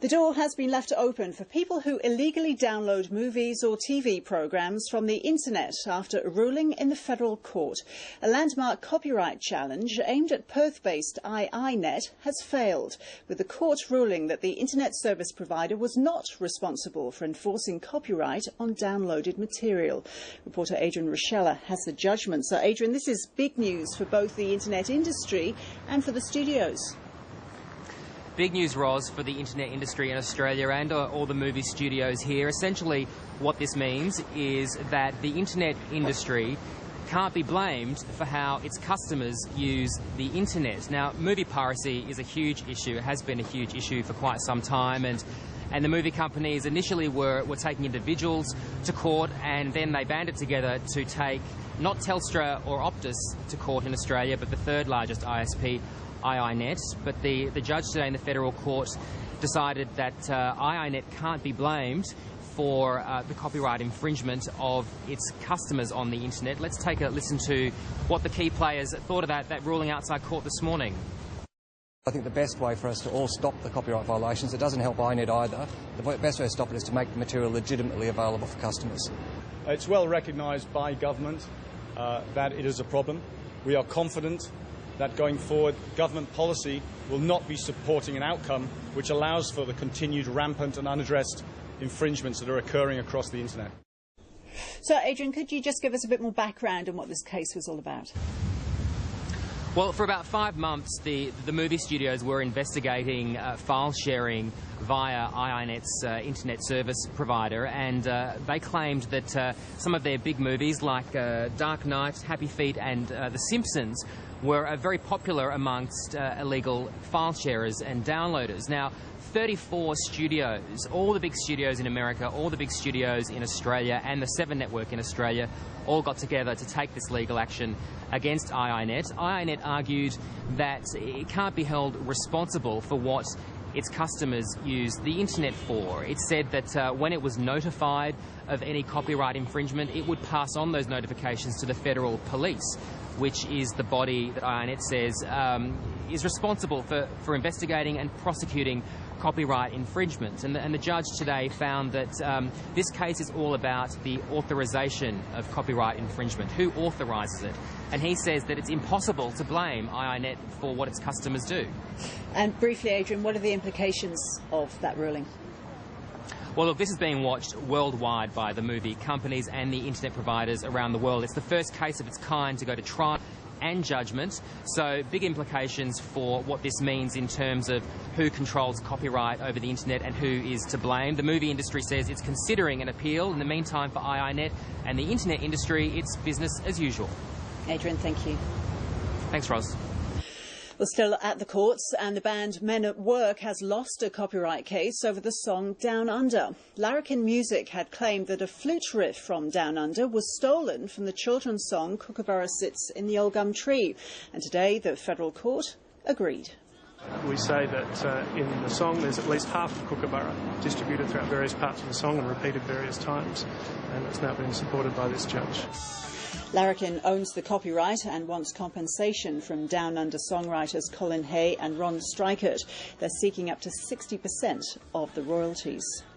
The door has been left open for people who illegally download movies or TV programmes from the internet after a ruling in the federal court. A landmark copyright challenge aimed at Perth-based iiNet has failed, with the court ruling that the internet service provider was not responsible for enforcing copyright on downloaded material. Reporter Adrian Rochella has the judgment. So, Adrian, this is big news for both the internet industry and for the studios. Big news, Ros, for the internet industry in Australia and all the movie studios here. Essentially, what this means is that the internet industry can't be blamed for how its customers use the internet. Now, movie piracy is a huge issue. It has been a huge issue for quite some time, and the movie companies initially were taking individuals to court, and then they banded together to take not Telstra or Optus to court in Australia, but the third largest ISP, iiNet. But the judge today in the federal court decided that iiNet can't be blamed for the copyright infringement of its customers on the internet. Let's take a listen to what the key players thought of that ruling outside court this morning. I think the best way for us to all stop the copyright violations, it doesn't help iiNet either, the best way to stop it is to make the material legitimately available for customers. It's well recognised by government that it is a problem. We are confident that going forward, government policy will not be supporting an outcome which allows for the continued rampant and unaddressed infringements that are occurring across the internet. So, Adrian, could you just give us a bit more background on what this case was all about? Well, for about 5 months, the movie studios were investigating file sharing via iiNet's internet service provider, and they claimed that some of their big movies like Dark Knight, Happy Feet and The Simpsons were very popular amongst illegal file sharers and downloaders. Now, 34 studios, all the big studios in America, all the big studios in Australia and the 7 network in Australia all got together to take this legal action against iiNet. iiNet argued that it can't be held responsible for what its customers use the internet for. It said that when it was notified of any copyright infringement, it would pass on those notifications to the federal police, which is the body that iiNet says is responsible for investigating and prosecuting copyright infringement. And the judge today found that this case is all about the authorisation of copyright infringement. Who authorises it? And he says that it's impossible to blame iiNet for what its customers do. And briefly, Adrian, what are the implications of that ruling? Well, look, this is being watched worldwide by the movie companies and the internet providers around the world. It's the first case of its kind to go to trial and judgment, so big implications for what this means in terms of who controls copyright over the internet and who is to blame. The movie industry says it's considering an appeal. In the meantime, for iiNet and the internet industry, it's business as usual. Adrian, thank you. Thanks, Ros. Well, still at the courts, and the band Men at Work has lost a copyright case over the song Down Under. Larrikin Music had claimed that a flute riff from Down Under was stolen from the children's song Kookaburra Sits in the Old Gum Tree, and today the federal court agreed. We say that in the song there's at least half of Kookaburra distributed throughout various parts of the song and repeated various times, and it's now been supported by this judge. Larrikin owns the copyright and wants compensation from Down Under songwriters Colin Hay and Ron Strikert. They're seeking up to 60% of the royalties.